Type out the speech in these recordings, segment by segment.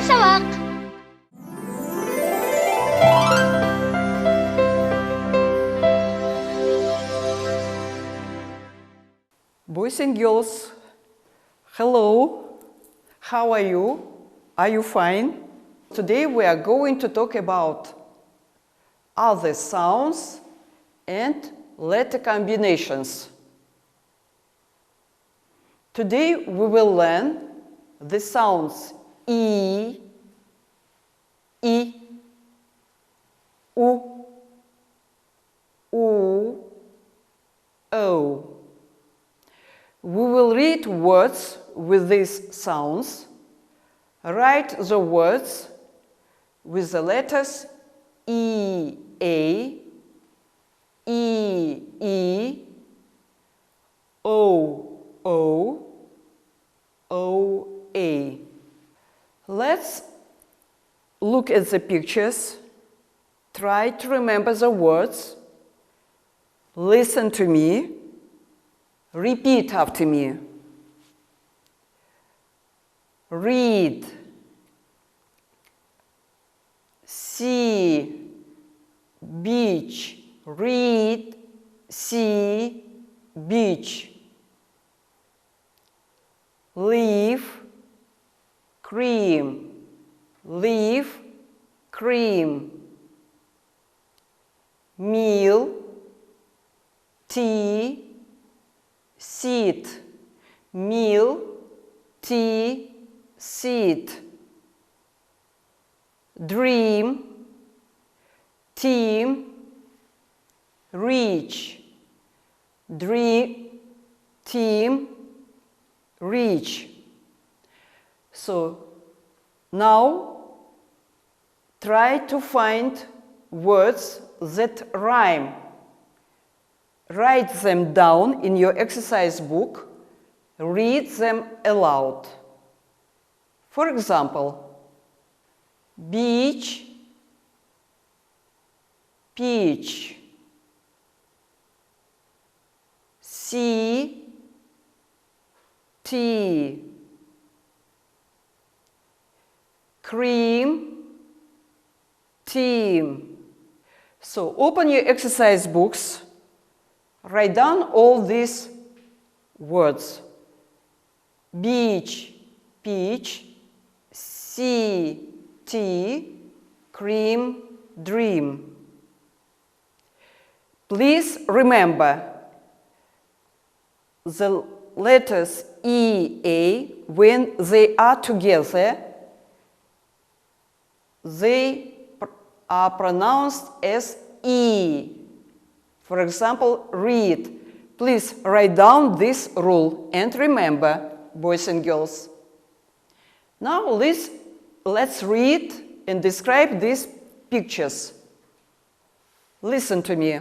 сабак. Boys and girls, hello, how are you? Are you fine? Today we are going to talk about other sounds and letter combinations. Today we will learn the sounds E, I, U, U, O. We will read words with these sounds, write the words with the letters E, A, E, E, O, O, O, A. Let's look at the pictures, try to remember the words, listen to me, repeat after me. Read, see, beach, read, see, beach. Leaf, cream, leaf, cream. Meal, tea, seed, meal, tea, seed. Dream, team, reach, dream, team, reach. So now try to find words that rhyme. Write them down in your exercise book, read them aloud. For example, beach, peach, sea, tea, cream, team. So open your exercise books, write down all these words. Beach, peach, sea, tea, cream, dream. Please remember the letters E, A, when they are together, they are pronounced as E. For example, read. Please write down this rule and remember, boys and girls. Now let's read and describe these pictures. Listen to me.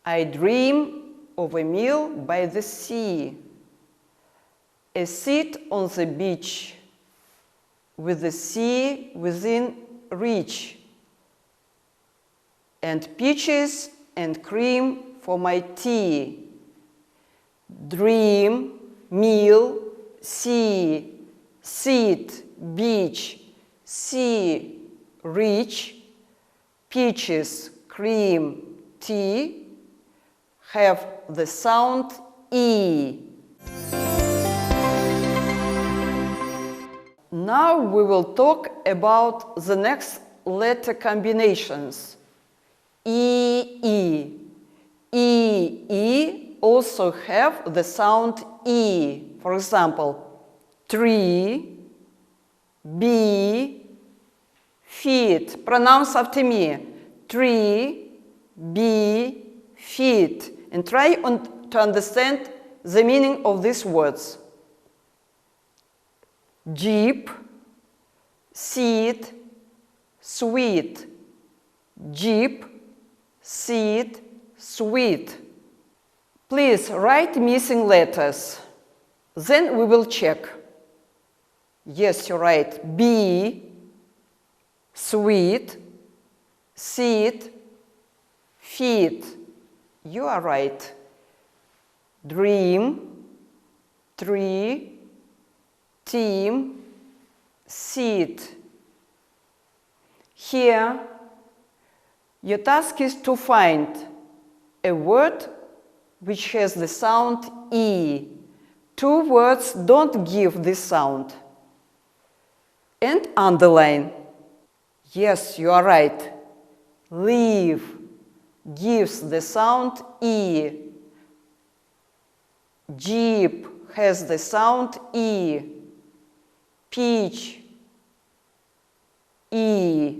I dream of a meal by the sea, a seat on the beach, with the sea within reach, and peaches and cream for my tea. Dream, meal, sea, seat, beach, sea, reach, peaches, cream, tea, have the sound E. Now we will talk about the next letter combinations. E, E. E, E also have the sound E. For example, tree, bee, feet. Pronounce after me. Tree, bee, feet. And try to understand the meaning of these words. Jeep, seed, sweet. Jeep, seed, sweet. Please write missing letters. Then we will check. Yes, you're right. B, sweet, seed, feet. You are right. Dream, tree, team, seed. Here, your task is to find a word which has the sound E. Two words don't give this sound. And underline. Yes, you are right. Leaf gives the sound E. Jeep has the sound E. Peach, E.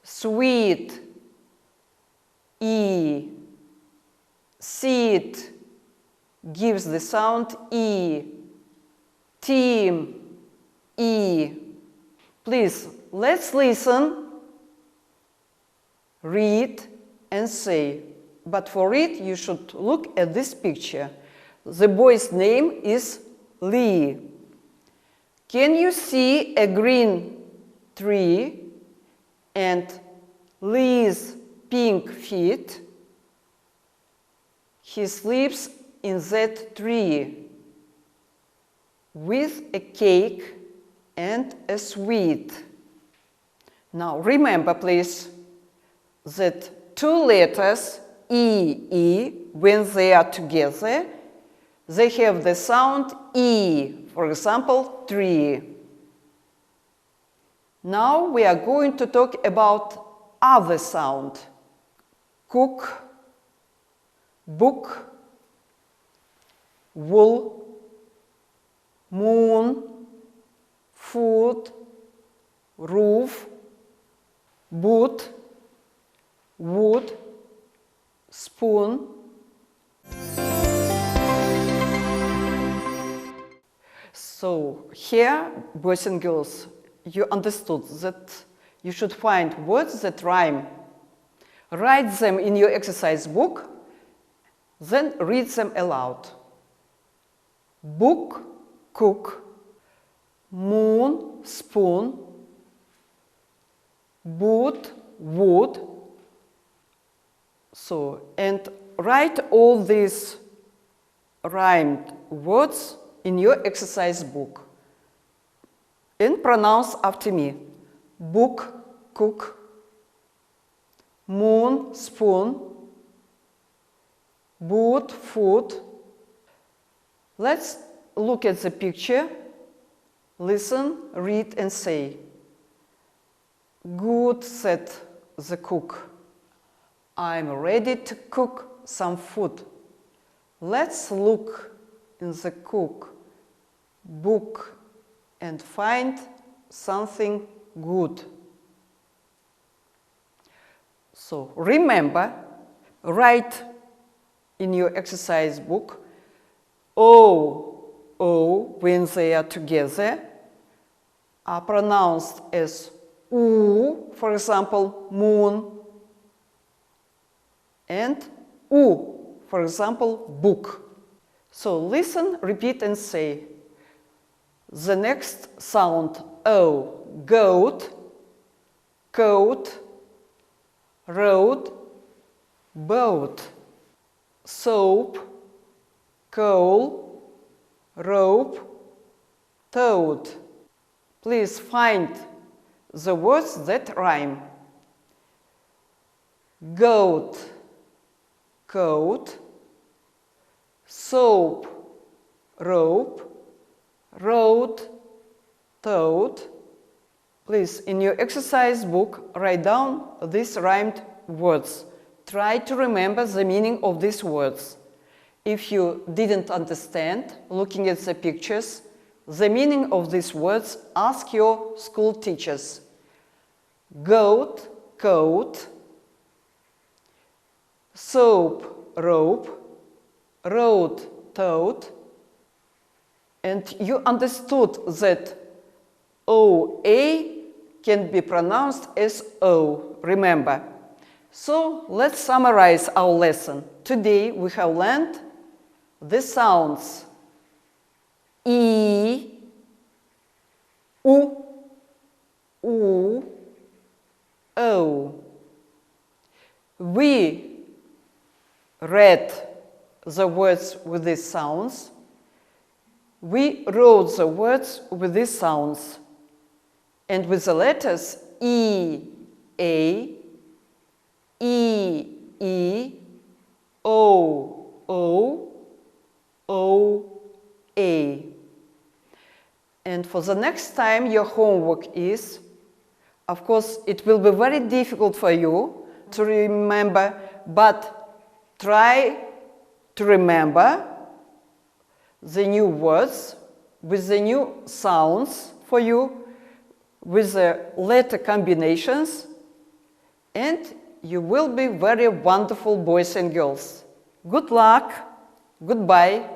Sweet, E. Seed gives the sound E. Team, E. Please, let's listen, read, and say. But for it, you should look at this picture. The boy's name is Lee. Can you see a green tree and Lee's pink feet? He sleeps in that tree with a cake and a sweet. Now remember, please, that two letters E, when they are together, they have the sound E. For example, tree. Now we are going to talk about other sound. Cook, book, wool, moon, food, roof, boot, wood, spoon. So here, boys and girls, you understood that you should find words that rhyme. Write them in your exercise book, then read them aloud. Book, cook, moon, spoon, boot, wood. So, and write all these rhymed words in your exercise book. And pronounce after me. Book, cook, moon, spoon, boot, food. Let's look at the picture, listen, read, and say. Good, said the cook. I'm ready to cook some food. Let's look in the cook book and find something good. So remember, write in your exercise book O, when they are together, are pronounced as U, for example, moon, and U, for example, book. So listen, repeat, and say. The next sound O, goat, coat, road, boat, soap, coal, rope, toad. Please find the words that rhyme. Goat, coat, soap, rope, road, toad. Please, in your exercise book, write down these rhymed words. Try to remember the meaning of these words. If you didn't understand, looking at the pictures, the meaning of these words, ask your school teachers. Goat, coat, soap, rope, road, toad. And you understood that OA can be pronounced as O, remember. So let's summarize our lesson. Today we have learned the sounds E, U, O. We read the words with these sounds. we wrote the words with these sounds and with the letters E, A, E, E, O, O, O, A. And for the next time, your homework is, of course, it will be very difficult for you to remember, but try to remember the new words with the new sounds for you, with the letter combinations, and you will be very wonderful boys and girls. Good luck. Goodbye.